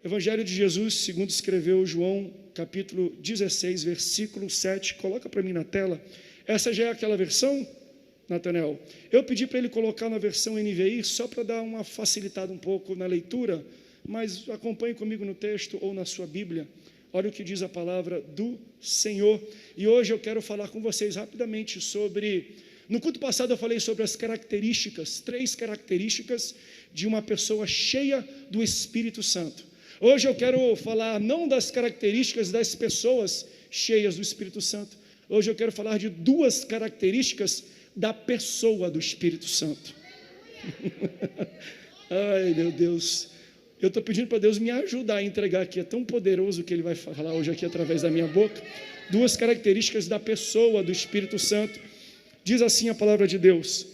Evangelho de Jesus, segundo escreveu João, capítulo 16, versículo 7. Coloca para mim na tela. Essa já é aquela versão, Natanael? Eu pedi para ele colocar na versão NVI, só para dar uma facilitada um pouco na leitura, mas acompanhe comigo no texto ou na sua Bíblia. Olha o que diz a palavra do Senhor. E hoje eu quero falar com vocês rapidamente sobre... No culto passado eu falei sobre as características, 3 características de uma pessoa cheia do Espírito Santo. Hoje eu quero falar não das características das pessoas cheias do Espírito Santo. Hoje eu quero falar de 2 características da pessoa do Espírito Santo. Ai, meu Deus. Eu estou pedindo para Deus me ajudar a entregar aqui. É tão poderoso o que Ele vai falar hoje aqui através da minha boca. 2 características da pessoa do Espírito Santo. Diz assim a palavra de Deus: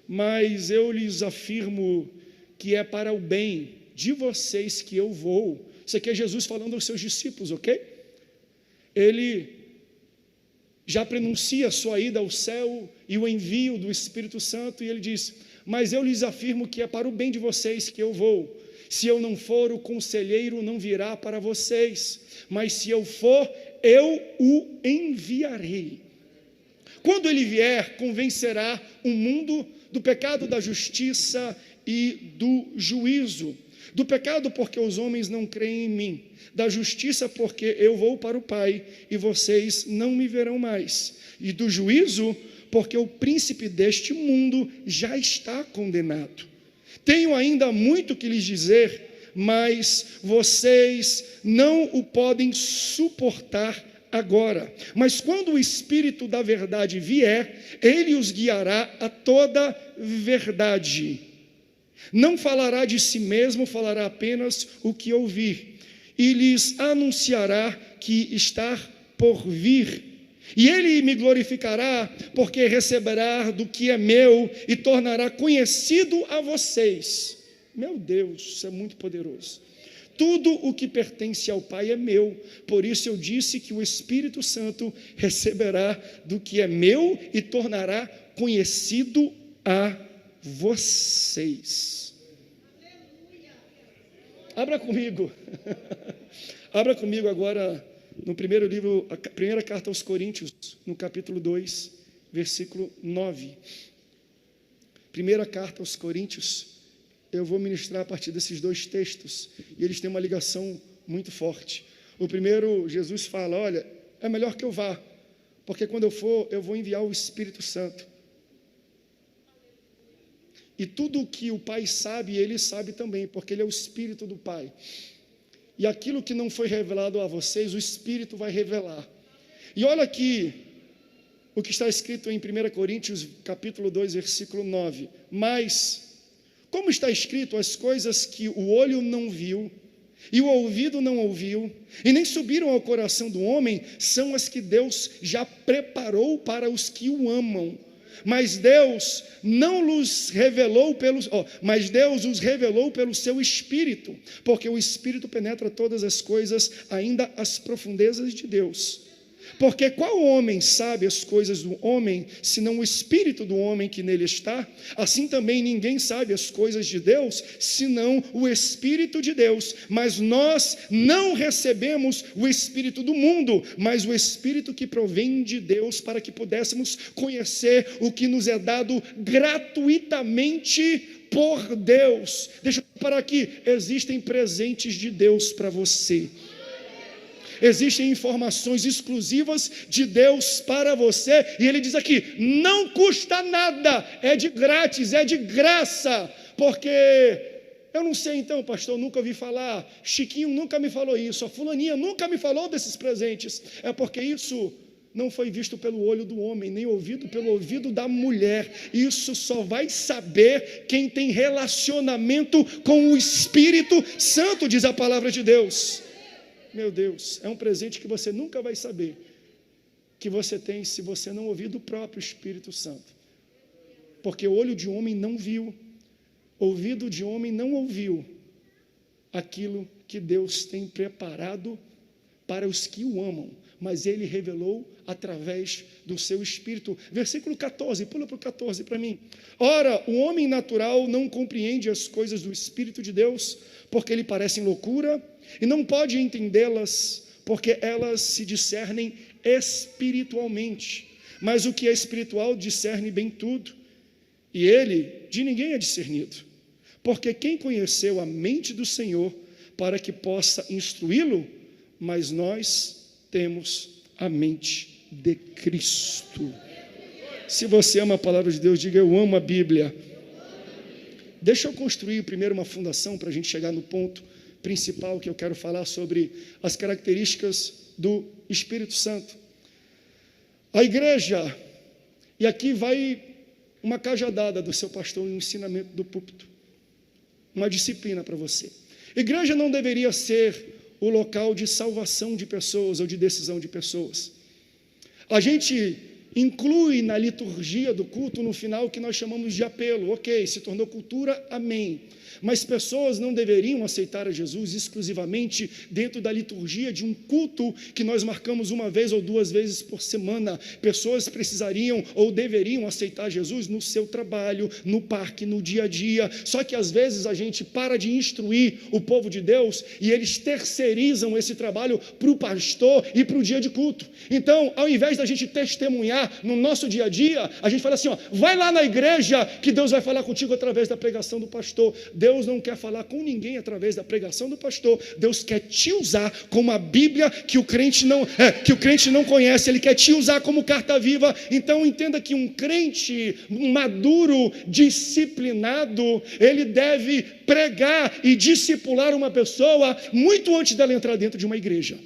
mas eu lhes afirmo que é para o bem de vocês que eu vou. Isso aqui é Jesus falando aos seus discípulos, ok? Ele já prenuncia a sua ida ao céu e o envio do Espírito Santo, e ele diz: mas eu lhes afirmo que é para o bem de vocês que eu vou. Se eu não for, o conselheiro não virá para vocês, mas se eu for, eu o enviarei. Quando ele vier, convencerá o mundo do pecado, da justiça e do juízo. Do pecado, porque os homens não creem em mim. Da justiça, porque eu vou para o Pai e vocês não me verão mais. E do juízo, porque o príncipe deste mundo já está condenado. Tenho ainda muito que lhes dizer, mas vocês não o podem suportar agora. Mas quando o Espírito da verdade vier, ele os guiará a toda verdade. Não falará de si mesmo, falará apenas o que ouvir, e lhes anunciará que está por vir. E ele me glorificará, porque receberá do que é meu e tornará conhecido a vocês. Meu Deus, isso é muito poderoso. Tudo o que pertence ao Pai é meu, por isso eu disse que o Espírito Santo receberá do que é meu e tornará conhecido a vocês. Abra comigo, abra comigo agora no primeiro livro, a primeira carta aos Coríntios, no capítulo 2, versículo 9. Primeira carta aos Coríntios. Eu vou ministrar a partir desses 2 textos, e eles têm uma ligação muito forte. O primeiro, Jesus fala: olha, é melhor que eu vá, porque quando eu for, eu vou enviar o Espírito Santo. E tudo o que o Pai sabe, ele sabe também, porque ele é o Espírito do Pai. E aquilo que não foi revelado a vocês, o Espírito vai revelar. E olha aqui o que está escrito em 1 Coríntios, capítulo 2, versículo 9. Mas, como está escrito, as coisas que o olho não viu, e o ouvido não ouviu, e nem subiram ao coração do homem, são as que Deus já preparou para os que o amam. Mas Deus não os revelou mas Deus os revelou pelo seu Espírito, porque o Espírito penetra todas as coisas, ainda as profundezas de Deus. Porque qual homem sabe as coisas do homem, senão o Espírito do homem que nele está? Assim também ninguém sabe as coisas de Deus, senão o Espírito de Deus. Mas nós não recebemos o Espírito do mundo, mas o Espírito que provém de Deus, para que pudéssemos conhecer o que nos é dado gratuitamente por Deus. Deixa eu parar aqui. Existem presentes de Deus para você. Existem informações exclusivas de Deus para você, e ele diz aqui: não custa nada, é de grátis, é de graça, porque eu não sei então, pastor, nunca ouvi falar, Chiquinho nunca me falou isso, a fulaninha nunca me falou desses presentes. É porque isso não foi visto pelo olho do homem, nem ouvido pelo ouvido da mulher. Isso só vai saber quem tem relacionamento com o Espírito Santo, diz a palavra de Deus. Meu Deus, é um presente que você nunca vai saber que você tem se você não ouvir do próprio Espírito Santo. Porque o olho de homem não viu, ouvido de homem não ouviu aquilo que Deus tem preparado para os que o amam, mas ele revelou através do seu Espírito. Versículo 14, pula para o 14 para mim. Ora, o homem natural não compreende as coisas do Espírito de Deus, porque lhe parecem loucura, e não pode entendê-las, porque elas se discernem espiritualmente. Mas o que é espiritual discerne bem tudo, e ele de ninguém é discernido. Porque quem conheceu a mente do Senhor para que possa instruí-lo? Mas nós temos a mente de Cristo. Se você ama a palavra de Deus, diga: eu amo a Bíblia. Deixa eu construir primeiro uma fundação para a gente chegar no ponto principal que eu quero falar sobre as características do Espírito Santo. A igreja, e aqui vai uma cajadada do seu pastor em um ensinamento do púlpito, uma disciplina para você. Igreja não deveria ser o local de salvação de pessoas ou de decisão de pessoas. A gente inclui na liturgia do culto, no final, o que nós chamamos de apelo. Ok, se tornou cultura, amém. Mas pessoas não deveriam aceitar a Jesus exclusivamente dentro da liturgia de um culto que nós marcamos uma vez ou duas vezes por semana. Pessoas precisariam ou deveriam aceitar Jesus no seu trabalho, no parque, no dia a dia. Só que às vezes a gente para de instruir o povo de Deus e eles terceirizam esse trabalho para o pastor e para o dia de culto. Então, ao invés da gente testemunhar no nosso dia a dia, a gente fala assim, vai lá na igreja que Deus vai falar contigo através da pregação do pastor. Deus não quer falar com ninguém através da pregação do pastor. Deus quer te usar como a Bíblia que o crente não conhece. Ele quer te usar como carta viva. Então entenda que um crente maduro, disciplinado, ele deve pregar e discipular uma pessoa muito antes dela entrar dentro de uma igreja.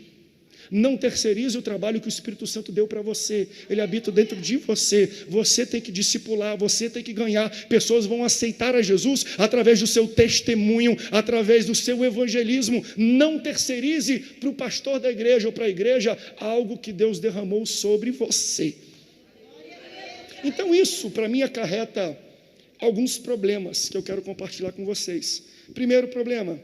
Não terceirize o trabalho que o Espírito Santo deu para você. Ele habita dentro de você. Você tem que discipular, você tem que ganhar. Pessoas vão aceitar a Jesus através do seu testemunho, através do seu evangelismo. Não terceirize para o pastor da igreja ou para a igreja algo que Deus derramou sobre você. Então isso para mim acarreta alguns problemas que eu quero compartilhar com vocês. Primeiro problema: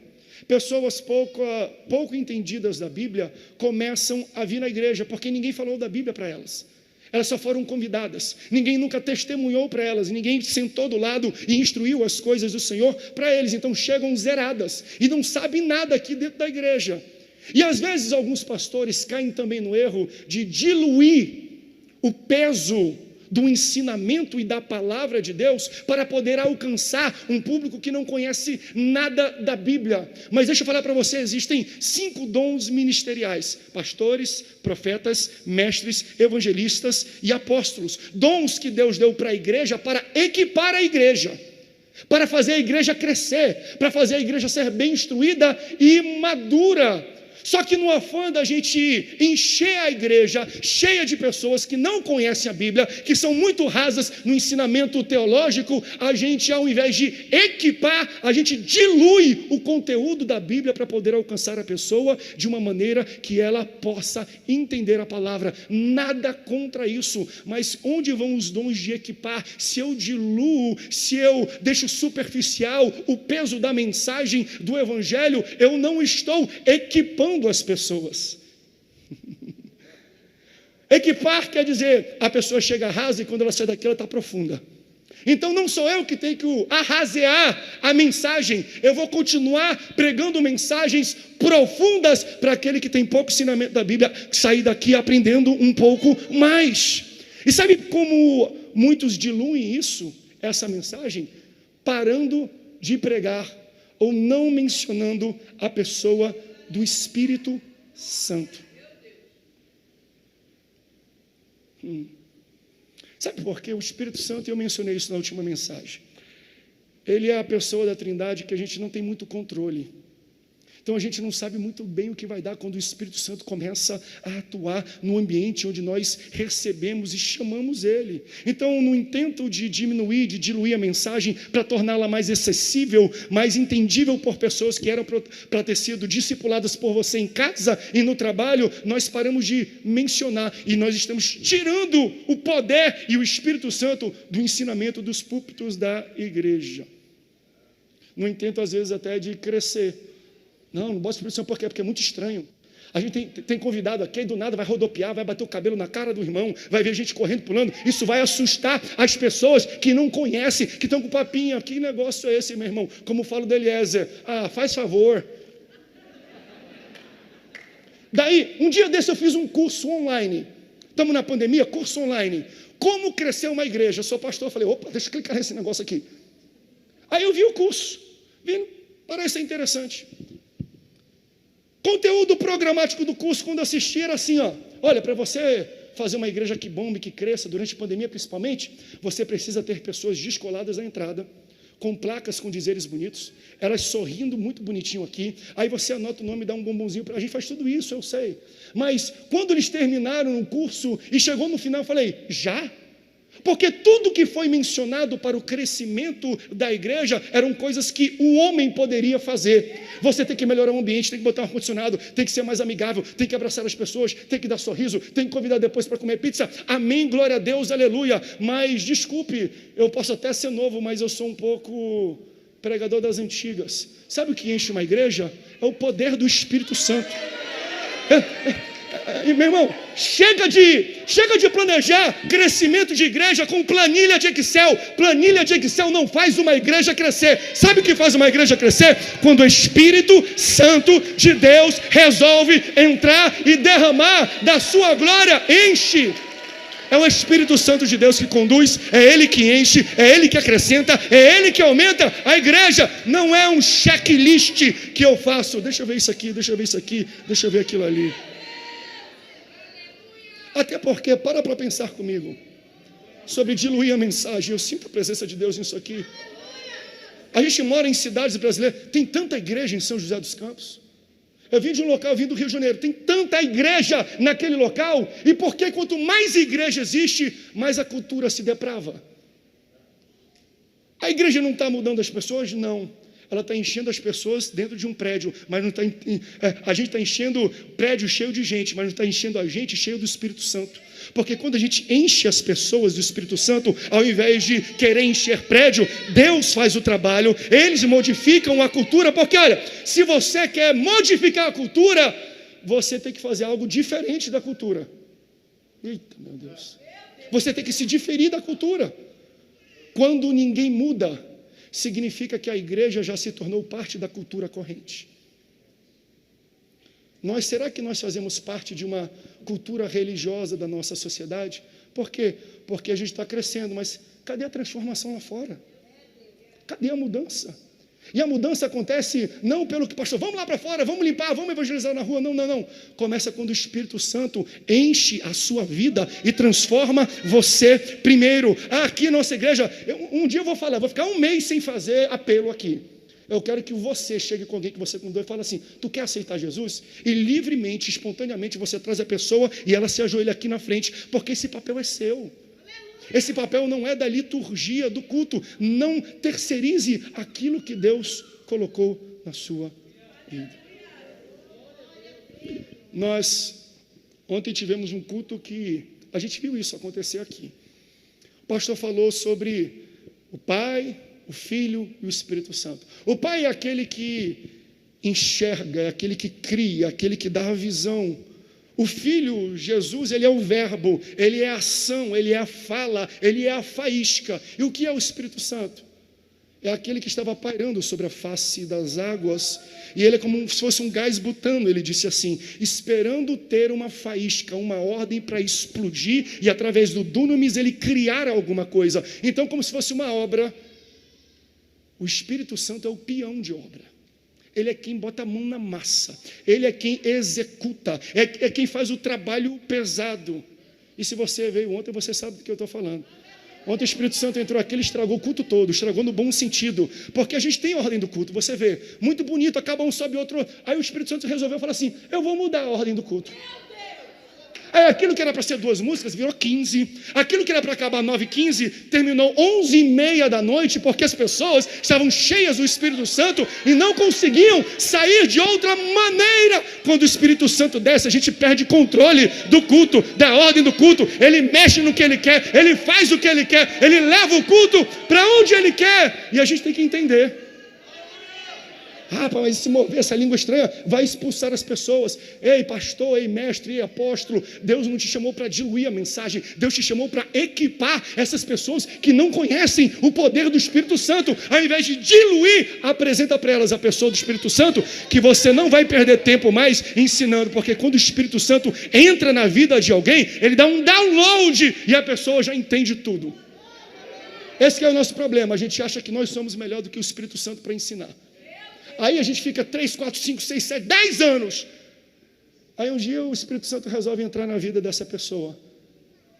pessoas pouco entendidas da Bíblia começam a vir na igreja, porque ninguém falou da Bíblia para elas. Elas só foram convidadas. Ninguém nunca testemunhou para elas. Ninguém sentou do lado e instruiu as coisas do Senhor para eles. Então chegam zeradas e não sabem nada aqui dentro da igreja. E às vezes alguns pastores caem também no erro de diluir o peso do ensinamento e da palavra de Deus para poder alcançar um público que não conhece nada da Bíblia. Mas deixa eu falar para você, existem 5 dons ministeriais: pastores, profetas, mestres, evangelistas e apóstolos. Dons que Deus deu para a igreja para equipar a igreja, para fazer a igreja crescer, para fazer a igreja ser bem instruída e madura. Só que no afã da gente encher a igreja cheia de pessoas que não conhecem a Bíblia, que são muito rasas no ensinamento teológico, a gente, ao invés de equipar, a gente dilui o conteúdo da Bíblia para poder alcançar a pessoa de uma maneira que ela possa entender a palavra. Nada contra isso, mas onde vão os dons de equipar? Se eu diluo, se eu deixo superficial o peso da mensagem do Evangelho, eu não estou equipando as pessoas. Equipar quer dizer, a pessoa chega rasa e quando ela sai daqui ela está profunda. Então não sou eu que tenho que arrasear a mensagem, eu vou continuar pregando mensagens profundas para aquele que tem pouco ensinamento da Bíblia sair daqui aprendendo um pouco mais. E sabe como muitos diluem isso, essa mensagem? Parando de pregar ou não mencionando a pessoa do Espírito Santo. Sabe por quê? O Espírito Santo, eu mencionei isso na última mensagem, ele é a pessoa da Trindade que a gente não tem muito controle. Então a gente não sabe muito bem o que vai dar quando o Espírito Santo começa a atuar no ambiente onde nós recebemos e chamamos Ele. Então, no intento de diminuir, de diluir a mensagem para torná-la mais acessível, mais entendível por pessoas que eram para ter sido discipuladas por você em casa e no trabalho, nós paramos de mencionar e nós estamos tirando o poder e o Espírito Santo do ensinamento dos púlpitos da igreja. No intento, às vezes, até de crescer. Não bota Espírito Santo por quê? Porque é muito estranho. A gente tem convidado aqui, e do nada vai rodopiar, vai bater o cabelo na cara do irmão, vai ver gente correndo, pulando. Isso vai assustar as pessoas que não conhecem, que estão com papinho. Que negócio é esse, meu irmão? Como falo do Eliezer, faz favor. Daí, um dia desse eu fiz um curso online. Estamos na pandemia, curso online. Como crescer uma igreja? Eu sou pastor, eu falei, opa, deixa eu clicar nesse negócio aqui. Aí eu vi o curso, parece interessante. Conteúdo programático do curso, quando assisti, era assim, olha, para você fazer uma igreja que bombe, que cresça, durante a pandemia principalmente, você precisa ter pessoas descoladas à entrada, com placas com dizeres bonitos, elas sorrindo muito bonitinho aqui, aí você anota o nome e dá um bombonzinho, a gente faz tudo isso, eu sei. Mas quando eles terminaram o curso e chegou no final, eu falei, já? Porque tudo que foi mencionado para o crescimento da igreja eram coisas que o homem poderia fazer. Você tem que melhorar o ambiente, tem que botar um ar-condicionado, tem que ser mais amigável, tem que abraçar as pessoas, tem que dar sorriso, tem que convidar depois para comer pizza. Amém, glória a Deus, aleluia. Mas desculpe, eu posso até ser novo, mas eu sou um pouco pregador das antigas. Sabe o que enche uma igreja? É o poder do Espírito Santo. Meu irmão, chega de planejar crescimento de igreja com planilha de Excel. Planilha de Excel não faz uma igreja crescer. Sabe o que faz uma igreja crescer? Quando o Espírito Santo de Deus resolve entrar e derramar da sua glória, enche. É o Espírito Santo de Deus que conduz, é Ele que enche, é Ele que acrescenta, é Ele que aumenta. A igreja não é um checklist que eu faço. Deixa eu ver isso aqui, deixa eu ver isso aqui, deixa eu ver aquilo ali. Até porque, para pensar comigo, sobre diluir a mensagem, eu sinto a presença de Deus nisso aqui. A gente mora em cidades brasileiras, tem tanta igreja em São José dos Campos. Eu vim de um local, eu vim do Rio de Janeiro, tem tanta igreja naquele local, e porque quanto mais igreja existe, mais a cultura se deprava. A igreja não está mudando as pessoas? Não. Ela está enchendo as pessoas dentro de um prédio, mas não está. A gente está enchendo prédio cheio de gente, mas não está enchendo a gente cheio do Espírito Santo. Porque quando a gente enche as pessoas do Espírito Santo, ao invés de querer encher prédio, Deus faz o trabalho, eles modificam a cultura. Porque olha, se você quer modificar a cultura, você tem que fazer algo diferente da cultura. Eita, meu Deus. Você tem que se diferir da cultura. Quando ninguém muda, significa que a igreja já se tornou parte da cultura corrente. Será que nós fazemos parte de uma cultura religiosa da nossa sociedade? Por quê? Porque a gente está crescendo, mas cadê a transformação lá fora? Cadê a mudança? E a mudança acontece não pelo que pastor, vamos lá para fora, vamos limpar, vamos evangelizar na rua. Não. Começa quando o Espírito Santo enche a sua vida e transforma você primeiro. Aqui na nossa igreja, um dia eu vou ficar um mês sem fazer apelo aqui. Eu quero que você chegue com alguém que você convidou e fale assim, tu quer aceitar Jesus? E livremente, espontaneamente, você traz a pessoa e ela se ajoelha aqui na frente, porque esse papel é seu. Esse papel não é da liturgia do culto. Não terceirize aquilo que Deus colocou na sua vida. Nós ontem tivemos um culto que a gente viu isso acontecer aqui. O pastor falou sobre o Pai, o Filho e o Espírito Santo. O Pai é aquele que enxerga, é aquele que cria, aquele que dá a visão. O Filho, Jesus, ele é o verbo, ele é a ação, ele é a fala, ele é a faísca. E o que é o Espírito Santo? É aquele que estava pairando sobre a face das águas, e ele é como se fosse um gás butano, ele disse assim, esperando ter uma faísca, uma ordem para explodir, e através do dunamis ele criar alguma coisa. Então, como se fosse uma obra, o Espírito Santo é o peão de obra. Ele é quem bota a mão na massa, ele é quem executa, é quem faz o trabalho pesado. E se você veio ontem, você sabe do que eu estou falando. Ontem o Espírito Santo entrou aqui, ele estragou o culto todo, estragou no bom sentido, porque a gente tem a ordem do culto, você vê, muito bonito, acaba um, sobe outro, aí o Espírito Santo resolveu falar assim, eu vou mudar a ordem do culto. Aí aquilo que era para ser 2 músicas virou 15. Aquilo que era para acabar 9h15 terminou 11h30 da noite, porque as pessoas estavam cheias do Espírito Santo e não conseguiam sair de outra maneira. Quando o Espírito Santo desce, a gente perde controle do culto, da ordem do culto. Ele mexe no que ele quer, ele faz o que ele quer, ele leva o culto para onde ele quer. E a gente tem que entender. Ah, mas se mover essa língua estranha vai expulsar as pessoas. Ei, pastor, ei, mestre, ei, apóstolo, Deus não te chamou para diluir a mensagem, Deus te chamou para equipar essas pessoas que não conhecem o poder do Espírito Santo. Ao invés de diluir, apresenta para elas a pessoa do Espírito Santo, que você não vai perder tempo mais ensinando, porque quando o Espírito Santo entra na vida de alguém, ele dá um download e a pessoa já entende tudo. Esse que é o nosso problema, a gente acha que nós somos melhor do que o Espírito Santo para ensinar. Aí a gente fica 3, 4, 5, 6, 7, 10 anos. Aí um dia o Espírito Santo resolve entrar na vida dessa pessoa.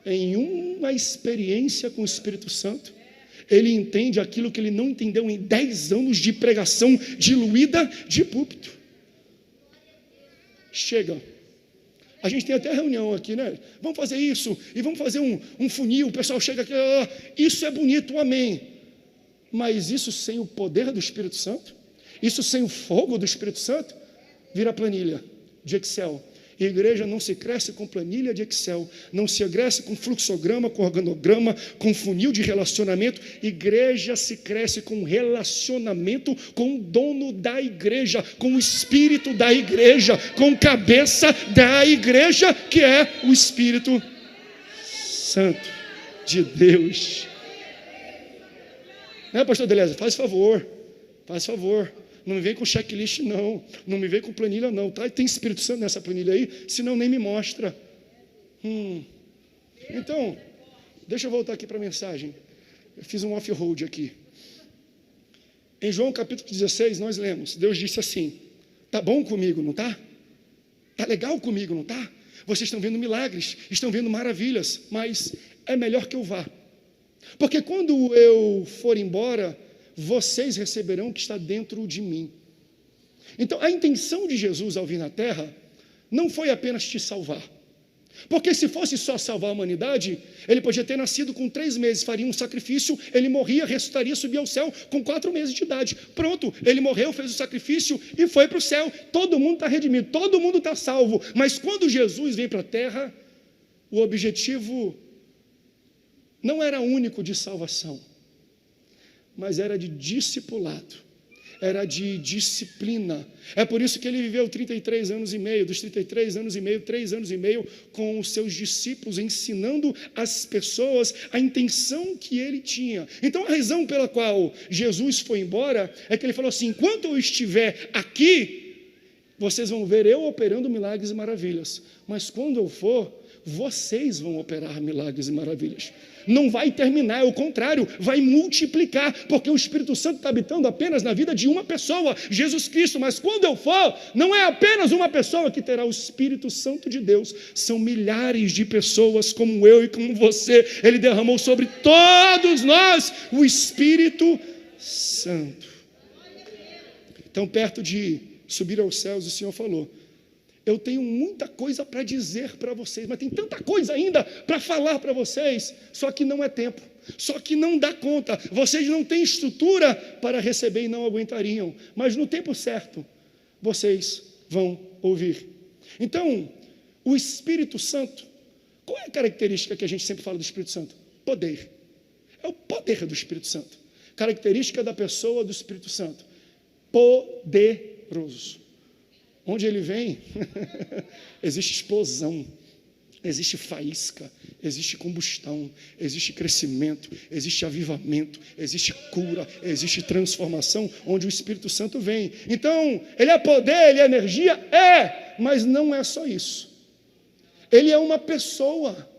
Em uma experiência com o Espírito Santo, ele entende aquilo que ele não entendeu em 10 anos de pregação diluída de púlpito. Chega. A gente tem até reunião aqui, né? Vamos fazer isso, e vamos fazer um funil, o pessoal chega aqui, isso é bonito, amém. Mas isso sem o poder do Espírito Santo, isso sem o fogo do Espírito Santo, vira planilha de Excel. E a igreja não se cresce com planilha de Excel, não se cresce com fluxograma, com organograma, com funil de relacionamento. Igreja se cresce com relacionamento com o dono da igreja, com o espírito da igreja, com a cabeça da igreja, que é o Espírito Santo de Deus. Né, pastor Deleuze? Faz favor. Não me vem com checklist, não. Não me vem com planilha, não. Tá? Tem Espírito Santo nessa planilha aí? Senão nem me mostra. Então, deixa eu voltar aqui para a mensagem. Eu fiz um off-road aqui. Em João capítulo 16, nós lemos. Deus disse assim: tá bom comigo, não tá? Tá legal comigo, não tá? Vocês estão vendo milagres, estão vendo maravilhas, mas é melhor que eu vá. Porque quando eu for embora, vocês receberão o que está dentro de mim. Então, a intenção de Jesus ao vir na terra não foi apenas te salvar. Porque se fosse só salvar a humanidade, ele podia ter nascido com 3 meses, faria um sacrifício, ele morria, ressuscitaria, subia ao céu com 4 meses de idade. Pronto, ele morreu, fez o sacrifício e foi para o céu. Todo mundo está redimido, todo mundo está salvo. Mas quando Jesus vem para a terra, o objetivo não era único de salvação, mas era de discipulado, era de disciplina. É por isso que ele viveu 33 anos e meio, dos 33 anos e meio, 3 anos e meio com os seus discípulos, ensinando as pessoas a intenção que ele tinha. Então a razão pela qual Jesus foi embora é que ele falou assim: enquanto eu estiver aqui, vocês vão ver eu operando milagres e maravilhas, mas quando eu for, vocês vão operar milagres e maravilhas. Não vai terminar, é o contrário, vai multiplicar, porque o Espírito Santo está habitando apenas na vida de uma pessoa, Jesus Cristo. Mas quando eu for, não é apenas uma pessoa que terá o Espírito Santo de Deus, são milhares de pessoas como eu e como você. Ele derramou sobre todos nós o Espírito Santo. Então, perto de subir aos céus, o Senhor falou: eu tenho muita coisa para dizer para vocês, mas tem tanta coisa ainda para falar para vocês, só que não é tempo, só que não dá conta, vocês não têm estrutura para receber e não aguentariam, mas no tempo certo, vocês vão ouvir. Então, o Espírito Santo, qual é a característica que a gente sempre fala do Espírito Santo? Poder. É o poder do Espírito Santo. Característica da pessoa do Espírito Santo: poderoso. Onde ele vem, existe explosão, existe faísca, existe combustão, existe crescimento, existe avivamento, existe cura, existe transformação, onde o Espírito Santo vem. Então, ele é poder, ele é energia? É, mas não é só isso. Ele é uma pessoa.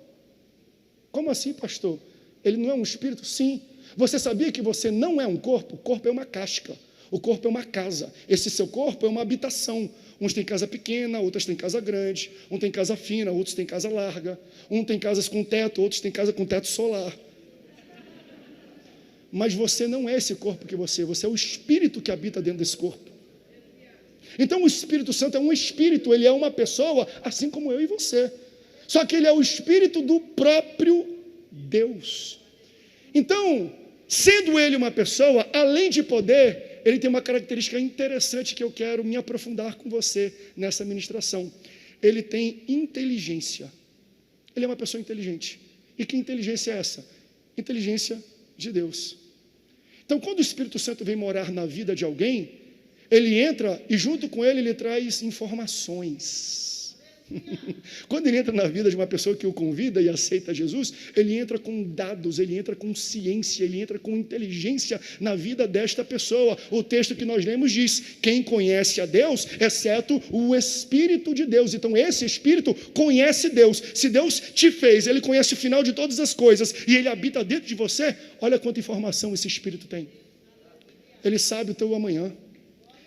Como assim, pastor? Ele não é um espírito? Sim. Você sabia que você não é um corpo? O corpo é uma casca. O corpo é uma casa. Esse seu corpo é uma habitação. Uns têm casa pequena, outros têm casa grande. Um tem casa fina, outros têm casa larga. Um tem casas com teto, outros têm casa com teto solar. Mas você não é esse corpo que você é o espírito que habita dentro desse corpo. Então o Espírito Santo é um espírito, ele é uma pessoa, assim como eu e você. Só que ele é o espírito do próprio Deus. Então, sendo ele uma pessoa, além de poder, ele tem uma característica interessante que eu quero me aprofundar com você nessa ministração. Ele tem inteligência. Ele é uma pessoa inteligente. E que inteligência é essa? Inteligência de Deus. Então, quando o Espírito Santo vem morar na vida de alguém, ele entra e junto com ele traz informações. Quando ele entra na vida de uma pessoa que o convida e aceita Jesus, ele entra com dados, ele entra com ciência, ele entra com inteligência na vida desta pessoa. O texto que nós lemos diz: quem conhece a Deus, exceto o Espírito de Deus. Então esse Espírito conhece Deus. Se Deus te fez, ele conhece o final de todas as coisas e ele habita dentro de você, olha quanta informação esse Espírito tem. Ele sabe o teu amanhã.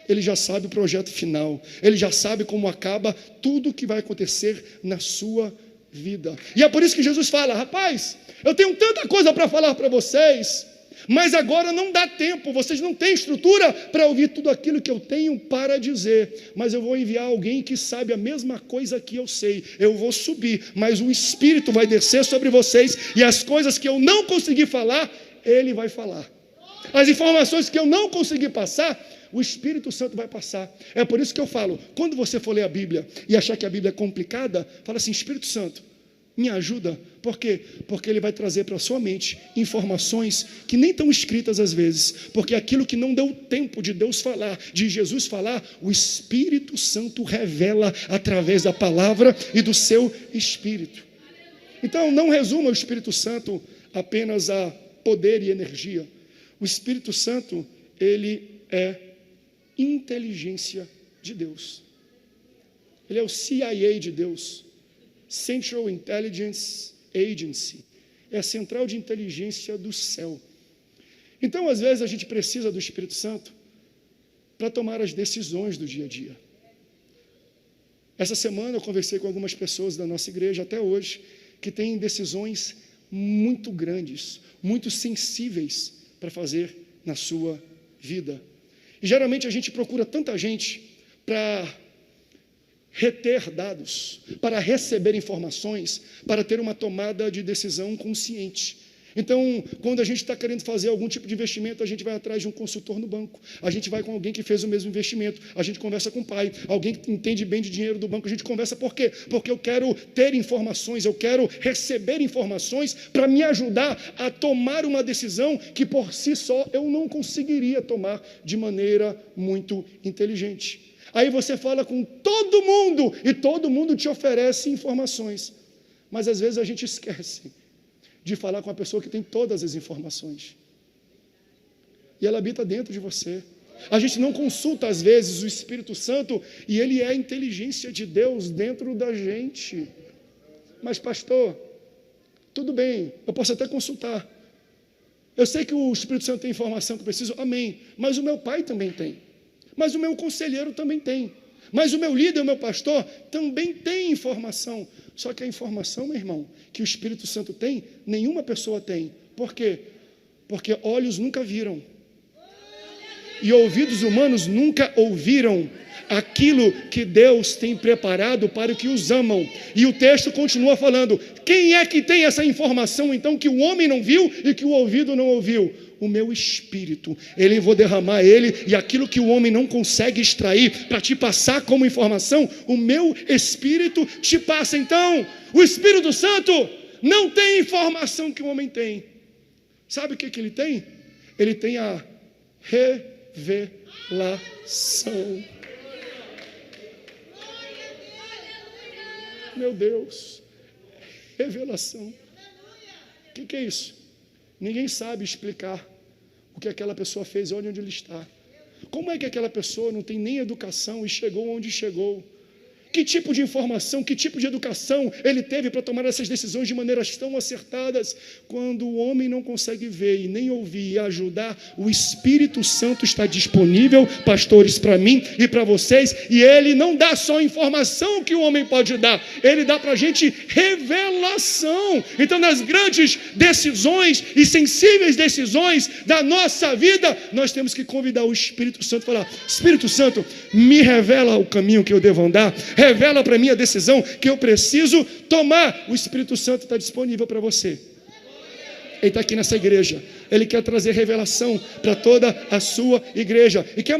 Ele já sabe o projeto final. Ele já sabe como acaba tudo o que vai acontecer na sua vida. E é por isso que Jesus fala: rapaz, eu tenho tanta coisa para falar para vocês, mas agora não dá tempo, vocês não têm estrutura para ouvir tudo aquilo que eu tenho para dizer, mas eu vou enviar alguém que sabe a mesma coisa que eu sei. Eu vou subir, mas o Espírito vai descer sobre vocês, e as coisas que eu não consegui falar, Ele vai falar. As informações que eu não consegui passar, o Espírito Santo vai passar. É por isso que eu falo, quando você for ler a Bíblia e achar que a Bíblia é complicada, fala assim: Espírito Santo, me ajuda. Por quê? Porque Ele vai trazer para a sua mente informações que nem estão escritas às vezes, porque aquilo que não deu tempo de Deus falar, de Jesus falar, o Espírito Santo revela através da palavra e do seu Espírito. Então não resuma o Espírito Santo apenas a poder e energia. O Espírito Santo, ele é inteligência de Deus. Ele é o CIA de Deus, Central Intelligence Agency, é a central de inteligência do céu. Então, às vezes, a gente precisa do Espírito Santo para tomar as decisões do dia a dia. Essa semana eu conversei com algumas pessoas da nossa igreja, até hoje, que têm decisões muito grandes, muito sensíveis para fazer na sua vida. E geralmente a gente procura tanta gente para reter dados, para receber informações, para ter uma tomada de decisão consciente. Então, quando a gente está querendo fazer algum tipo de investimento, a gente vai atrás de um consultor no banco, a gente vai com alguém que fez o mesmo investimento, a gente conversa com o pai, alguém que entende bem de dinheiro do banco, a gente conversa. Por quê? Porque eu quero ter informações, eu quero receber informações para me ajudar a tomar uma decisão que por si só eu não conseguiria tomar de maneira muito inteligente. Aí você fala com todo mundo e todo mundo te oferece informações, mas às vezes a gente esquece de falar com a pessoa que tem todas as informações. E ela habita dentro de você. A gente não consulta, às vezes, o Espírito Santo, e ele é a inteligência de Deus dentro da gente. Mas, pastor, tudo bem, eu posso até consultar. Eu sei que o Espírito Santo tem informação que eu preciso, amém. Mas o meu pai também tem. Mas o meu conselheiro também tem. Mas o meu líder, o meu pastor, também tem informação. Só que a informação, meu irmão, que o Espírito Santo tem, nenhuma pessoa tem. Por quê? Porque olhos nunca viram e ouvidos humanos nunca ouviram aquilo que Deus tem preparado para os que os amam. E o texto continua falando: quem é que tem essa informação, então, que o homem não viu e que o ouvido não ouviu? O meu Espírito. Eu vou derramar ele, e aquilo que o homem não consegue extrair para te passar como informação, o meu Espírito te passa. Então, o Espírito Santo não tem informação que o homem tem. Sabe o que ele tem? Ele tem a revelação. Meu Deus, revelação. O que é isso? Ninguém sabe explicar o que aquela pessoa fez, onde ele está. Como é que aquela pessoa não tem nem educação e chegou onde chegou? Que tipo de informação, que tipo de educação ele teve para tomar essas decisões de maneiras tão acertadas? Quando o homem não consegue ver e nem ouvir e ajudar, o Espírito Santo está disponível, pastores, para mim e para vocês, e ele não dá só informação que o homem pode dar, ele dá para a gente revelação. Então, nas grandes decisões e sensíveis decisões da nossa vida, nós temos que convidar o Espírito Santo e falar: Espírito Santo, me revela o caminho que eu devo andar, revela para mim a decisão que eu preciso tomar. O Espírito Santo está disponível para você. Ele está aqui nessa igreja. Ele quer trazer revelação para toda a sua igreja. E quer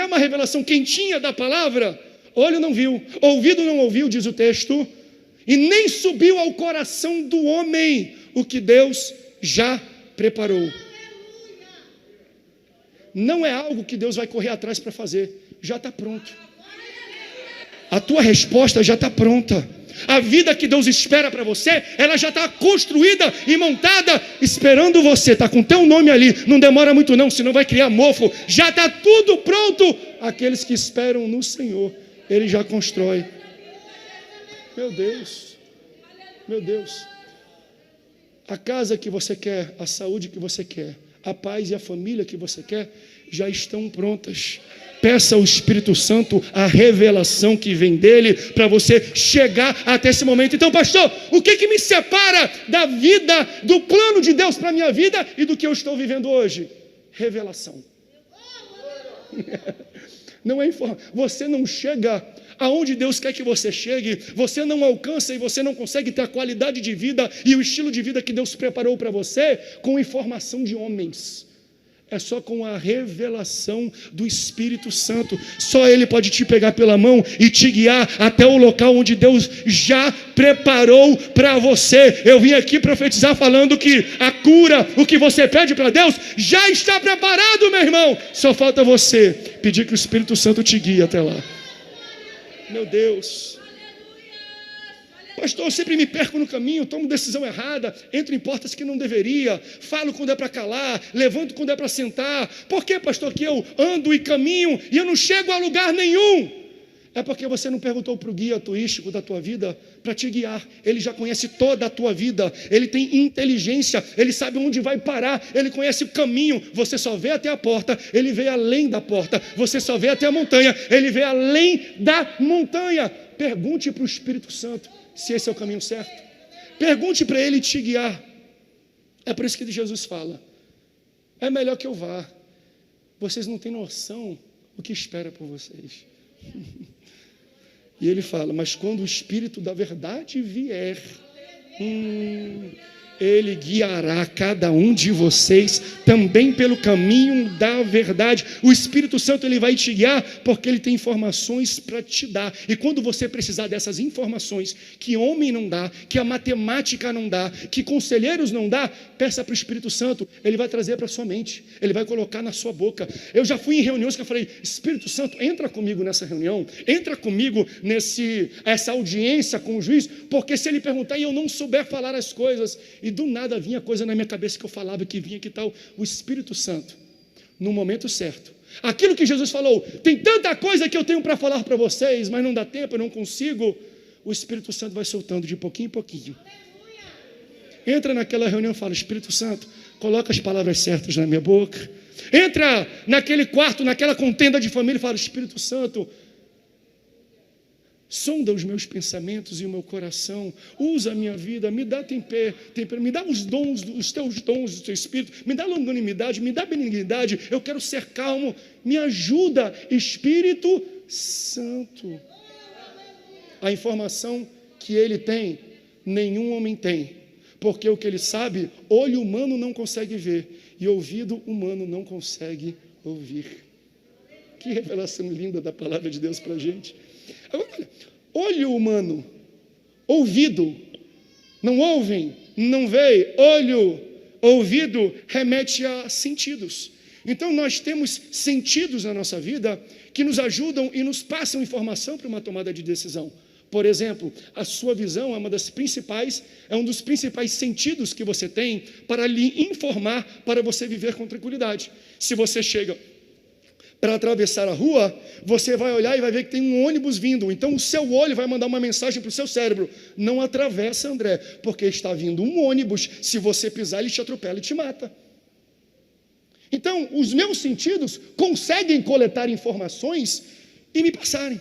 uma revelação quentinha da palavra? Olho não viu, ouvido não ouviu, diz o texto, e nem subiu ao coração do homem o que Deus já preparou. não é algo que Deus vai correr atrás para fazer, já está pronto. A tua resposta já está pronta. A vida que Deus espera para você, ela já está construída e montada, esperando você, está com teu nome ali, não demora muito não, senão vai criar mofo, já está tudo pronto. Aqueles que esperam no Senhor, Ele já constrói. Meu Deus, meu Deus, a casa que você quer, a saúde que você quer, a paz e a família que você quer, já estão prontas. Peça ao Espírito Santo a revelação que vem dele para você chegar até esse momento. Então, pastor, o que me separa da vida, do plano de Deus para a minha vida e do que eu estou vivendo hoje? Revelação. Não é informação. Você não chega aonde Deus quer que você chegue, você não alcança e você não consegue ter a qualidade de vida e o estilo de vida que Deus preparou para você com informação de homens. É só com a revelação do Espírito Santo. Só Ele pode te pegar pela mão e te guiar até o local onde Deus já preparou para você. Eu vim aqui profetizar falando que a cura, o que você pede para Deus, já está preparado, meu irmão. Só falta você pedir que o Espírito Santo te guie até lá. Meu Deus. Pastor, eu sempre me perco no caminho, tomo decisão errada, entro em portas que não deveria, falo quando é para calar, levanto quando é para sentar. Por que, pastor, que eu ando e caminho e eu não chego a lugar nenhum? É porque você não perguntou para o guia turístico da tua vida para te guiar. Ele já conhece toda a tua vida, ele tem inteligência, ele sabe onde vai parar, ele conhece o caminho. Você só vê até a porta, ele vê além da porta. Você só vê até a montanha, ele vê além da montanha. Pergunte para o Espírito Santo se esse é o caminho certo. Pergunte para Ele te guiar. É por isso que Jesus fala: é melhor que eu vá. Vocês não têm noção o que espera por vocês. E Ele fala: mas quando o Espírito da verdade vier, Ele guiará cada um de vocês também pelo caminho da verdade. O Espírito Santo, ele vai te guiar porque ele tem informações para te dar. E quando você precisar dessas informações que homem não dá, que a matemática não dá, que conselheiros não dá, peça para o Espírito Santo. Ele vai trazer para a sua mente, ele vai colocar na sua boca. Eu já fui em reuniões que eu falei: Espírito Santo, entra comigo nessa reunião, entra comigo essa audiência com o juiz, porque se ele perguntar e eu não souber falar as coisas, e do nada vinha coisa na minha cabeça que eu falava, que vinha, que tal, o Espírito Santo, no momento certo, aquilo que Jesus falou: tem tanta coisa que eu tenho para falar para vocês, mas não dá tempo, eu não consigo. O Espírito Santo vai soltando de pouquinho em pouquinho. Entra naquela reunião e fala: Espírito Santo, coloca as palavras certas na minha boca. Entra naquele quarto, naquela contenda de família e fala: Espírito Santo, sonda os meus pensamentos e o meu coração, usa a minha vida, me dá tempero, me dá os dons, os teus dons do teu Espírito, me dá longanimidade, me dá benignidade, eu quero ser calmo, me ajuda, Espírito Santo. A informação que ele tem, nenhum homem tem, porque o que ele sabe, olho humano não consegue ver, e ouvido humano não consegue ouvir. Que revelação linda da palavra de Deus para a gente. Agora, olho humano, ouvido, não ouvem, não veem, olho, ouvido, remete a sentidos. Então nós temos sentidos na nossa vida que nos ajudam e nos passam informação para uma tomada de decisão. Por exemplo, a sua visão é um dos principais sentidos que você tem para lhe informar, para você viver com tranquilidade. Se você chega para atravessar a rua, você vai olhar e vai ver que tem um ônibus vindo. Então o seu olho vai mandar uma mensagem para o seu cérebro: não atravessa, André, porque está vindo um ônibus. Se você pisar, ele te atropela e te mata. Então os meus sentidos conseguem coletar informações e me passarem.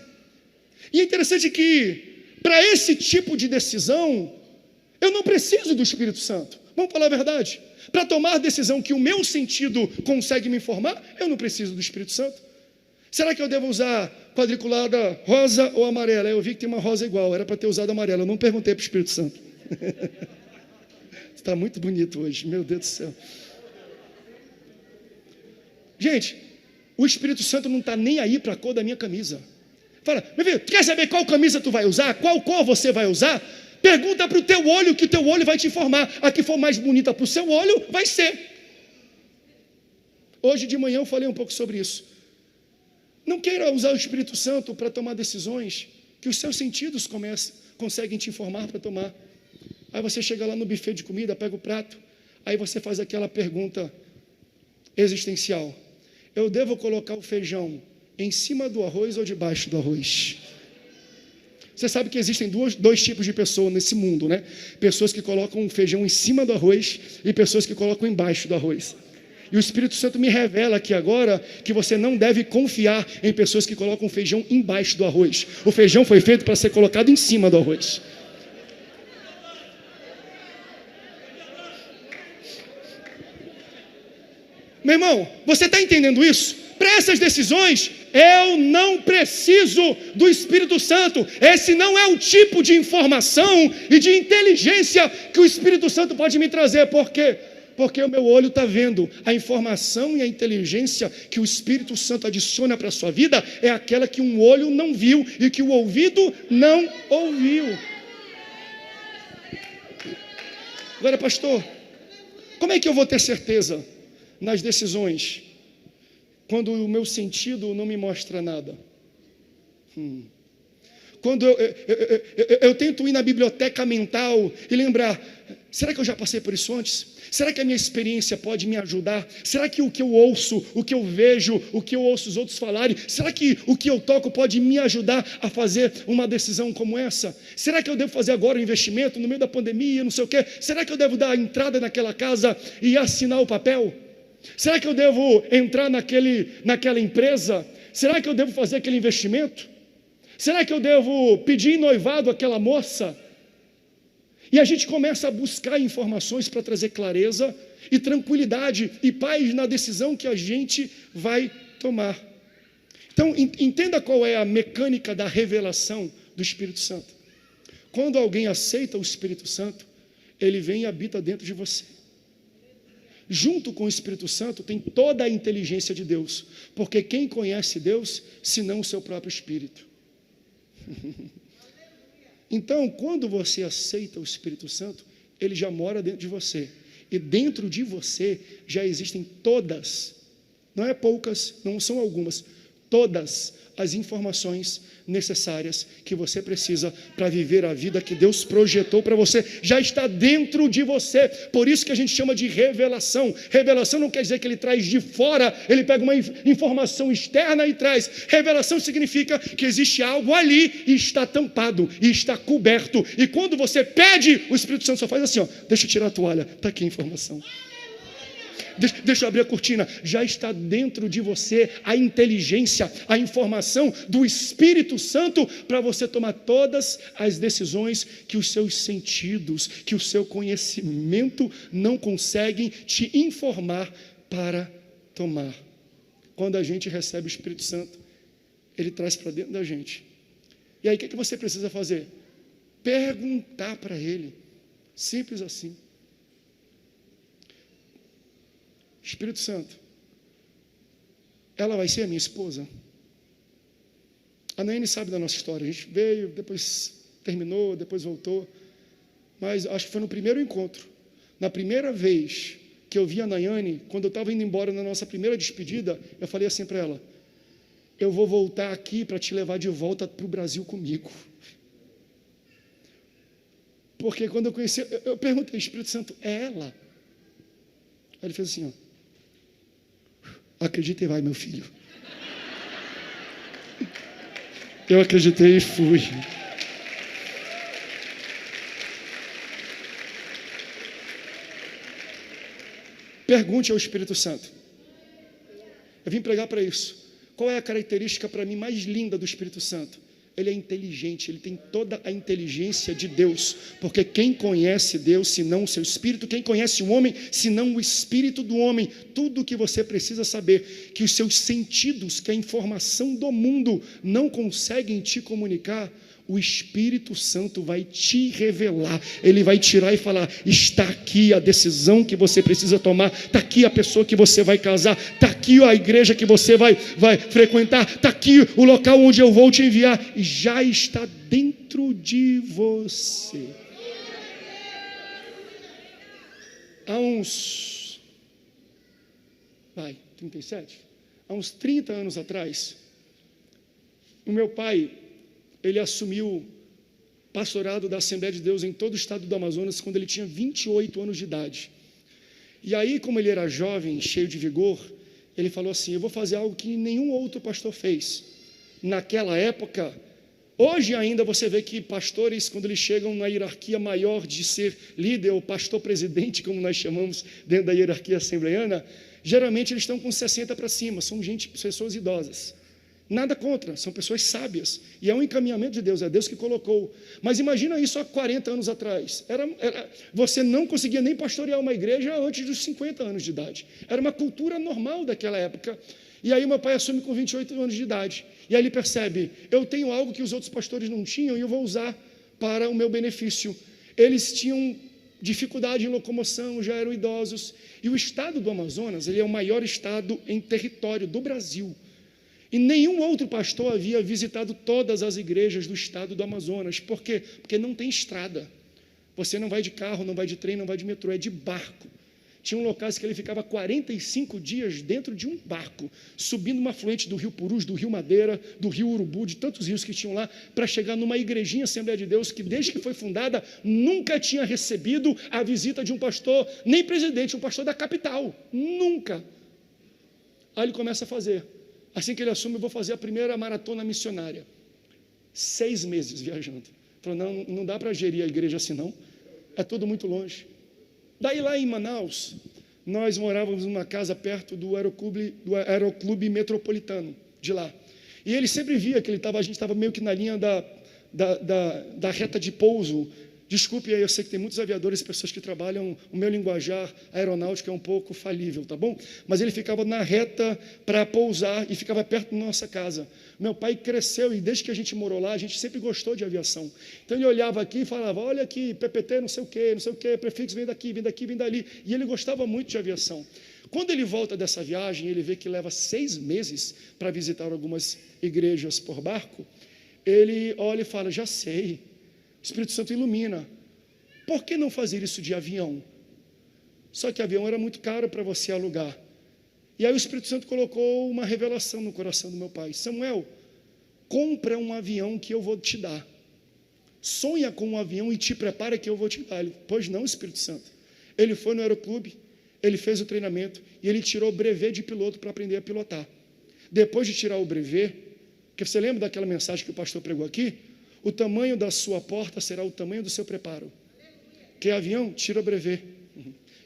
E é interessante que para esse tipo de decisão eu não preciso do Espírito Santo. Vamos falar a verdade. Para tomar a decisão que o meu sentido consegue me informar, eu não preciso do Espírito Santo. Será que eu devo usar quadriculada rosa ou amarela? Eu vi que tem uma rosa igual, era para ter usado amarela. Eu não perguntei para o Espírito Santo. Está muito bonito hoje, meu Deus do céu. Gente, o Espírito Santo não está nem aí para a cor da minha camisa. Fala: meu filho, tu quer saber qual camisa tu vai usar? Qual cor você vai usar? Pergunta para o teu olho, que o teu olho vai te informar. A que for mais bonita para o seu olho, vai ser. Hoje de manhã eu falei um pouco sobre isso. Não queira usar o Espírito Santo para tomar decisões que os seus sentidos conseguem te informar para tomar. Aí você chega lá no buffet de comida, pega o prato, aí você faz aquela pergunta existencial: eu devo colocar o feijão em cima do arroz ou debaixo do arroz? Você sabe que existem dois tipos de pessoas nesse mundo, né? Pessoas que colocam o feijão em cima do arroz e pessoas que colocam embaixo do arroz. E o Espírito Santo me revela aqui agora que você não deve confiar em pessoas que colocam o feijão embaixo do arroz. O feijão foi feito para ser colocado em cima do arroz. Meu irmão, você está entendendo isso? Para essas decisões, eu não preciso do Espírito Santo. Esse não é o tipo de informação e de inteligência que o Espírito Santo pode me trazer. Por quê? Porque o meu olho está vendo. A informação e a inteligência que o Espírito Santo adiciona para a sua vida é aquela que um olho não viu e que o ouvido não ouviu. Agora, pastor, como é que eu vou ter certeza nas decisões quando o meu sentido não me mostra nada? Quando eu tento ir na biblioteca mental e lembrar: será que eu já passei por isso antes? Será que a minha experiência pode me ajudar? Será que o que eu ouço, o que eu vejo, o que eu ouço os outros falarem, será que o que eu toco pode me ajudar a fazer uma decisão como essa? Será que eu devo fazer agora um investimento no meio da pandemia, não sei o quê? Será que eu devo dar a entrada naquela casa e assinar o papel? Será que eu devo entrar naquela empresa? Será que eu devo fazer aquele investimento? Será que eu devo pedir em noivado aquela moça? E a gente começa a buscar informações para trazer clareza e tranquilidade e paz na decisão que a gente vai tomar. Então, entenda qual é a mecânica da revelação do Espírito Santo. Quando alguém aceita o Espírito Santo, ele vem e habita dentro de você. Junto com o Espírito Santo tem toda a inteligência de Deus, porque quem conhece Deus, senão o seu próprio Espírito? Então, quando você aceita o Espírito Santo, ele já mora dentro de você. E dentro de você já existem todas, não é poucas, não são algumas, todas as informações necessárias que você precisa para viver a vida que Deus projetou para você. Já está dentro de você. Por isso que a gente chama de revelação. Revelação não quer dizer que ele traz de fora, ele pega uma informação externa e traz. Revelação significa que existe algo ali e está tampado, e está coberto. E quando você pede, o Espírito Santo só faz assim, ó: deixa eu tirar a toalha, está aqui a informação. Deixa eu abrir a cortina. Já está dentro de você a inteligência, a informação do Espírito Santo para você tomar todas as decisões que os seus sentidos, que o seu conhecimento não conseguem te informar para tomar. Quando a gente recebe o Espírito Santo, ele traz para dentro da gente. E aí o que você precisa fazer? Perguntar para ele. Simples assim. Espírito Santo, ela vai ser a minha esposa? A Nayane sabe da nossa história. A gente veio, depois terminou, depois voltou. Mas acho que foi no primeiro encontro. Na primeira vez que eu vi a Nayane, quando eu estava indo embora na nossa primeira despedida, eu falei assim para ela: eu vou voltar aqui para te levar de volta para o Brasil comigo. Porque quando eu conheci, eu perguntei: Espírito Santo, é ela? Aí ele fez assim, ó: acredita e vai, meu filho. Eu acreditei e fui. Pergunte ao Espírito Santo. Eu vim pregar para isso. Qual é a característica para mim mais linda do Espírito Santo? Ele é inteligente, ele tem toda a inteligência de Deus, porque quem conhece Deus, senão o seu Espírito, quem conhece o homem, senão o Espírito do homem, tudo o que você precisa saber, que os seus sentidos, que a informação do mundo não conseguem te comunicar, o Espírito Santo vai te revelar. Ele vai tirar e falar: está aqui a decisão que você precisa tomar, está aqui a pessoa que você vai casar, está aqui a igreja que você vai frequentar, está aqui o local onde eu vou te enviar, e já está dentro de você. Há uns 37, há uns 30 anos atrás, o meu pai, ele assumiu pastorado da Assembleia de Deus em todo o estado do Amazonas quando ele tinha 28 anos de idade. E aí, como ele era jovem, cheio de vigor, ele falou assim: eu vou fazer algo que nenhum outro pastor fez. Naquela época, hoje ainda você vê que pastores, quando eles chegam na hierarquia maior de ser líder ou pastor-presidente, como nós chamamos dentro da hierarquia assembleiana, geralmente eles estão com 60 para cima, são pessoas idosas. Nada contra, são pessoas sábias, e é um encaminhamento de Deus, é Deus que colocou. Mas imagina isso há 40 anos atrás, você não conseguia nem pastorear uma igreja antes dos 50 anos de idade, era uma cultura normal daquela época. E aí meu pai assume com 28 anos de idade, e aí ele percebe: eu tenho algo que os outros pastores não tinham, e eu vou usar para o meu benefício. Eles tinham dificuldade em locomoção, já eram idosos, e o estado do Amazonas, ele é o maior estado em território do Brasil. E nenhum outro pastor havia visitado todas as igrejas do estado do Amazonas. Por quê? Porque não tem estrada. Você não vai de carro, não vai de trem, não vai de metrô, é de barco. Tinha um locais que ele ficava 45 dias dentro de um barco, subindo uma afluente do rio Purus, do rio Madeira, do rio Urubu, de tantos rios que tinham lá, para chegar numa igrejinha Assembleia de Deus, que desde que foi fundada, nunca tinha recebido a visita de um pastor, nem presidente, um pastor da capital. Nunca. Aí ele começa a fazer. Assim que ele assume: eu vou fazer a primeira maratona missionária. 6 meses viajando. Falou: não dá para gerir a igreja assim não, é tudo muito longe. Daí lá em Manaus, nós morávamos numa casa perto do Aeroclube Metropolitano, de lá. E ele sempre via que a gente estava meio que na linha da reta de pouso. Desculpe aí, eu sei que tem muitos aviadores e pessoas que trabalham, o meu linguajar aeronáutico é um pouco falível, tá bom? Mas ele ficava na reta para pousar e ficava perto da nossa casa. Meu pai cresceu e desde que a gente morou lá, a gente sempre gostou de aviação. Então ele olhava aqui e falava: olha aqui, PPT não sei o quê, prefixo vem daqui, vem dali. E ele gostava muito de aviação. Quando ele volta dessa viagem, ele vê que leva 6 meses para visitar algumas igrejas por barco. Ele olha e fala: já sei. O Espírito Santo ilumina. Por que não fazer isso de avião? Só que avião era muito caro para você alugar. E aí o Espírito Santo colocou uma revelação no coração do meu pai: Samuel, compra um avião que eu vou te dar. Sonha com um avião e te prepara que eu vou te dar. Ele: pois não, Espírito Santo. Ele foi no aeroclube, ele fez o treinamento e ele tirou o brevet de piloto para aprender a pilotar. Depois de tirar o brevet, que você lembra daquela mensagem que o pastor pregou aqui? O tamanho da sua porta será o tamanho do seu preparo. Quer avião? Tira o brevet.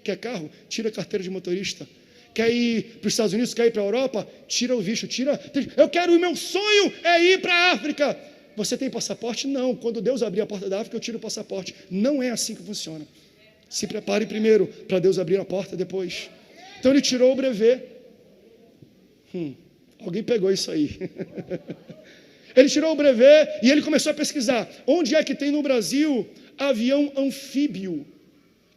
Quer carro? Tira a carteira de motorista. Quer ir para os Estados Unidos? Quer ir para a Europa? Tira o visto. Eu quero, o meu sonho é ir para a África. Você tem passaporte? Não. Quando Deus abrir a porta da África, eu tiro o passaporte. Não é assim que funciona. Se prepare primeiro para Deus abrir a porta depois. Então ele tirou o brevet. Alguém pegou isso aí. Ele tirou o brevet e ele começou a pesquisar onde é que tem no Brasil avião anfíbio,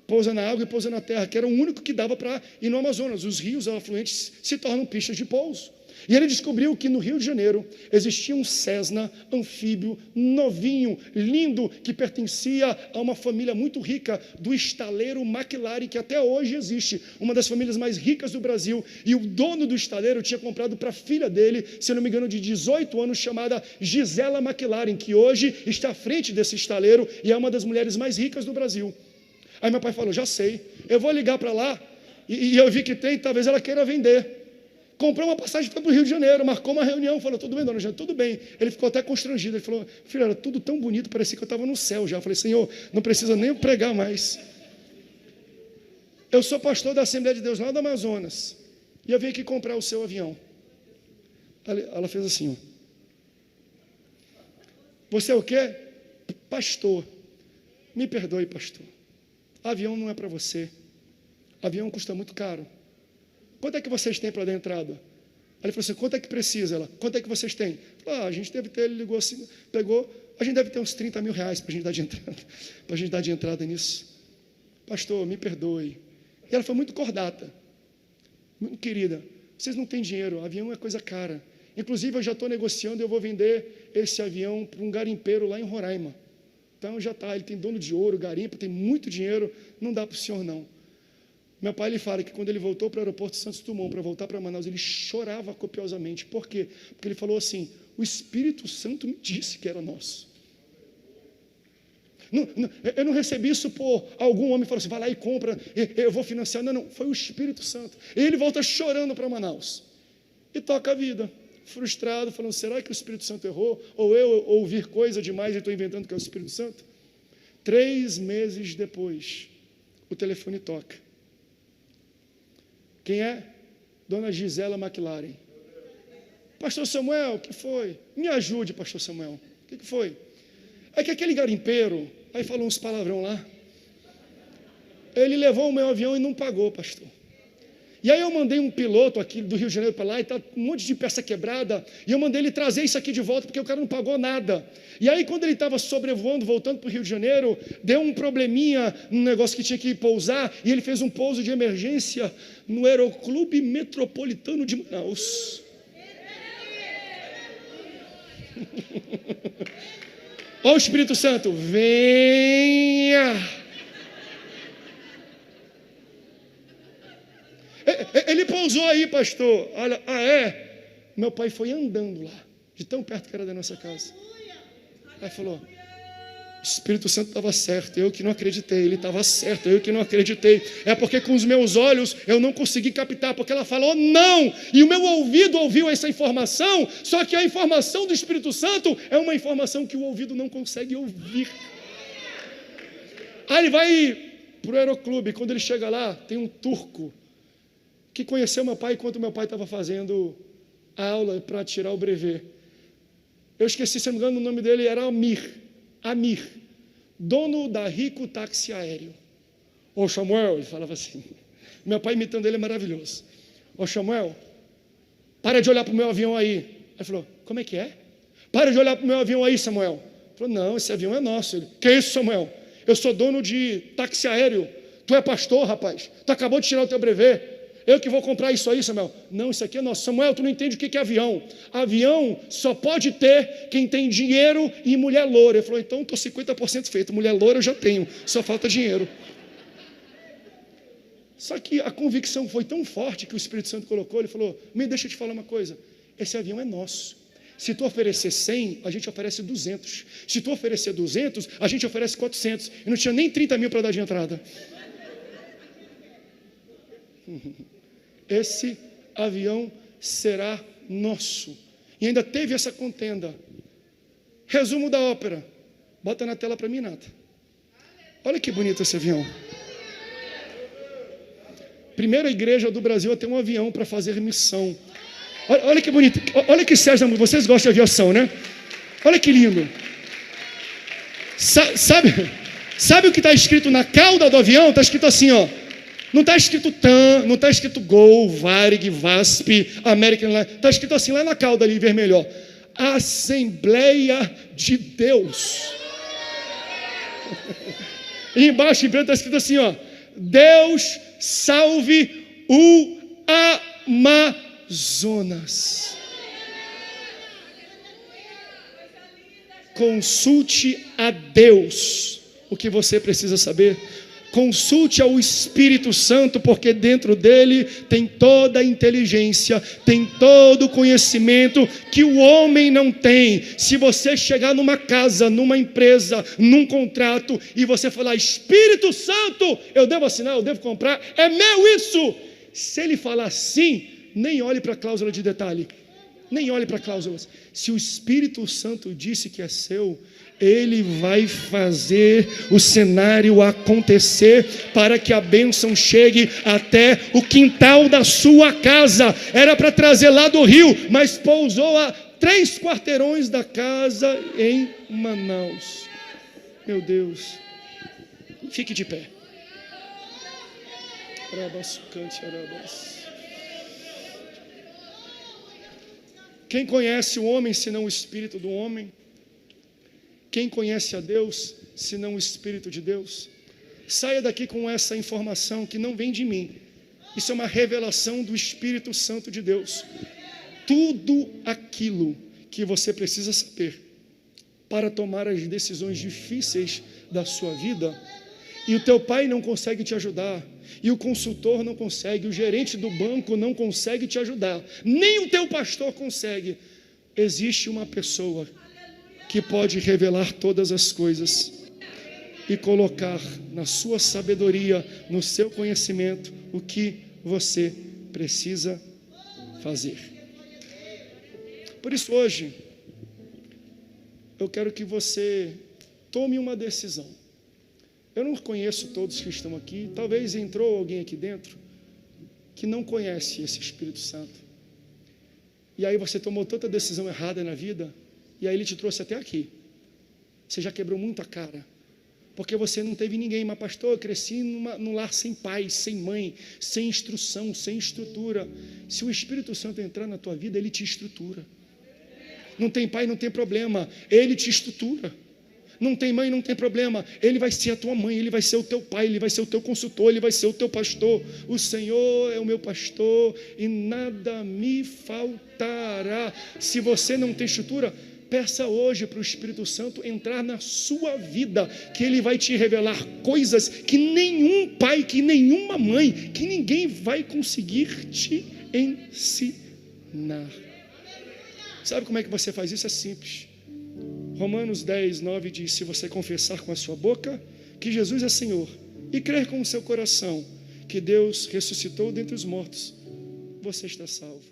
pousa na água e pousa na terra, que era o único que dava para ir no Amazonas. Os rios afluentes se tornam pistas de pouso. E ele descobriu que no Rio de Janeiro existia um Cessna anfíbio novinho, lindo, que pertencia a uma família muito rica do estaleiro McLaren, que até hoje existe, uma das famílias mais ricas do Brasil. E o dono do estaleiro tinha comprado para a filha dele, se não me engano, de 18 anos, chamada Gisela McLaren, que hoje está à frente desse estaleiro e é uma das mulheres mais ricas do Brasil. Aí meu pai falou: já sei, eu vou ligar para lá, e eu vi que tem, talvez ela queira vender. Comprou uma passagem, foi para o Rio de Janeiro, marcou uma reunião, falou: tudo bem, dona Jana, tudo bem. Ele ficou até constrangido, ele falou: filho, era tudo tão bonito, parecia que eu estava no céu já. Eu falei: Senhor, não precisa nem pregar mais. Eu sou pastor da Assembleia de Deus lá do Amazonas, e eu vim aqui comprar o seu avião. Ela fez assim, ó: você é o quê? Pastor. Me perdoe, pastor, avião não é para você, avião custa muito caro. Quanto é que vocês têm para dar entrada? Aí ele falou assim: quanto é que precisa? Ela: quanto é que vocês têm? A gente deve ter, ele ligou assim, pegou, a gente deve ter uns 30 mil reais para a gente dar de entrada, para a gente dar de entrada nisso. Pastor, me perdoe. E ela foi muito cordata, muito querida: vocês não têm dinheiro, avião é coisa cara. Inclusive eu já estou negociando, eu vou vender esse avião para um garimpeiro lá em Roraima. Então já está, ele tem dono de ouro, garimpo, tem muito dinheiro, não dá para o senhor não. Meu pai, ele fala que quando ele voltou para o aeroporto Santos Dumont, para voltar para Manaus, ele chorava copiosamente. Por quê? Porque ele falou assim, o Espírito Santo me disse que era nosso. Eu não recebi isso por algum homem que falou assim, vai lá e compra, eu vou financiar. Não, foi o Espírito Santo. E ele volta chorando para Manaus. E toca a vida, frustrado, falando, será que o Espírito Santo errou? Ou eu ouvir coisa demais e estou inventando que é o Espírito Santo? 3 meses depois, o telefone toca. Quem é? Dona Gisela McLaren. Pastor Samuel, o que foi? Me ajude, pastor Samuel. O que foi? É que aquele garimpeiro, aí falou uns palavrão lá, ele levou o meu avião e não pagou, pastor. E aí eu mandei um piloto aqui do Rio de Janeiro para lá, e está um monte de peça quebrada, e eu mandei ele trazer isso aqui de volta, porque o cara não pagou nada. E aí quando ele estava sobrevoando, voltando para o Rio de Janeiro, deu um probleminha num negócio que tinha que pousar, e ele fez um pouso de emergência no Aeroclube Metropolitano de Manaus. Ó o Espírito Santo, venha. Ele pousou aí, pastor. Olha, meu pai foi andando lá, de tão perto que era da nossa casa. Aí falou, o Espírito Santo estava certo, eu que não acreditei. Ele estava certo, eu que não acreditei. É porque com os meus olhos eu não consegui captar, porque ela falou não, e o meu ouvido ouviu essa informação, só que a informação do Espírito Santo é uma informação que o ouvido não consegue ouvir. Aí ele vai para o Aeroclube, quando ele chega lá, tem um turco que conheceu meu pai enquanto meu pai estava fazendo a aula para tirar o brevet. Eu esqueci, se não me engano, o nome dele era Amir, dono da Rico Táxi Aéreo. Ô Samuel, ele falava assim, meu pai imitando ele é maravilhoso. Ô Samuel, para de olhar para o meu avião aí. Ele falou, como é que é? Para de olhar para o meu avião aí, Samuel. Ele falou, não, esse avião é nosso. Ele, que isso, Samuel? Eu sou dono de táxi aéreo. Tu é pastor, rapaz. Tu acabou de tirar o teu brevet. Eu que vou comprar isso aí, Samuel. Não, isso aqui é nosso. Samuel, tu não entende o que é avião. Avião só pode ter quem tem dinheiro e mulher loura. Ele falou, então estou 50% feito. Mulher loura eu já tenho, só falta dinheiro. Só que a convicção foi tão forte que o Espírito Santo colocou. Ele falou, me deixa eu te falar uma coisa. Esse avião é nosso. Se tu oferecer 100, a gente oferece 200. Se tu oferecer 200, a gente oferece 400. E não tinha nem 30 mil para dar de entrada. Esse avião será nosso. E ainda teve essa contenda. Resumo da ópera. Bota na tela para mim, Nata. Olha que bonito esse avião. Primeira igreja do Brasil a ter um avião para fazer missão. Olha que bonito. Olha que Sérgio, vocês gostam de aviação, né? Olha que lindo. Sabe o que está escrito na cauda do avião? Está escrito assim, ó. Não está escrito TAM, não está escrito Gol, Varig, VASP, American Airlines. Está escrito assim, lá na cauda ali, vermelho, ó. Assembleia de Deus. E embaixo, em preto, está escrito assim, ó. Deus salve o Amazonas. Consulte a Deus o que você precisa saber. Consulte ao Espírito Santo, porque dentro dele tem toda a inteligência, tem todo o conhecimento que o homem não tem. Se você chegar numa casa, numa empresa, num contrato, e você falar, Espírito Santo, eu devo assinar, eu devo comprar, é meu isso. Se ele falar sim, nem olhe para a cláusula de detalhe, nem olhe para cláusulas. Se o Espírito Santo disse que é seu, ele vai fazer o cenário acontecer para que a bênção chegue até o quintal da sua casa. Era para trazer lá do Rio, mas pousou a 3 quarteirões da casa em Manaus. Meu Deus. Fique de pé. Quem conhece o homem, senão o espírito do homem? Quem conhece a Deus, senão o Espírito de Deus? Saia daqui com essa informação que não vem de mim. Isso é uma revelação do Espírito Santo de Deus. Tudo aquilo que você precisa saber para tomar as decisões difíceis da sua vida e o teu pai não consegue te ajudar, e o consultor não consegue, o gerente do banco não consegue te ajudar, nem o teu pastor consegue, existe uma pessoa que pode revelar todas as coisas e colocar na sua sabedoria, no seu conhecimento, o que você precisa fazer. Por isso hoje, eu quero que você tome uma decisão. Eu não conheço todos que estão aqui, talvez entrou alguém aqui dentro que não conhece esse Espírito Santo. E aí você tomou tanta decisão errada na vida, e aí ele te trouxe até aqui. Você já quebrou muito a cara, porque você não teve ninguém. Mas pastor, eu cresci num lar sem pai, sem mãe, sem instrução, sem estrutura. Se o Espírito Santo entrar na tua vida, ele te estrutura. Não tem pai, não tem problema, ele te estrutura. Não tem mãe, não tem problema, ele vai ser a tua mãe, ele vai ser o teu pai, ele vai ser o teu consultor, ele vai ser o teu pastor. O Senhor é o meu pastor e nada me faltará. Se você não tem estrutura, peça hoje para o Espírito Santo entrar na sua vida, que ele vai te revelar coisas que nenhum pai, que nenhuma mãe, que ninguém vai conseguir te ensinar. Sabe como é que você faz isso? É simples. Romanos 10, 9 diz: se você confessar com a sua boca que Jesus é Senhor e crer com o seu coração que Deus ressuscitou dentre os mortos, você está salvo.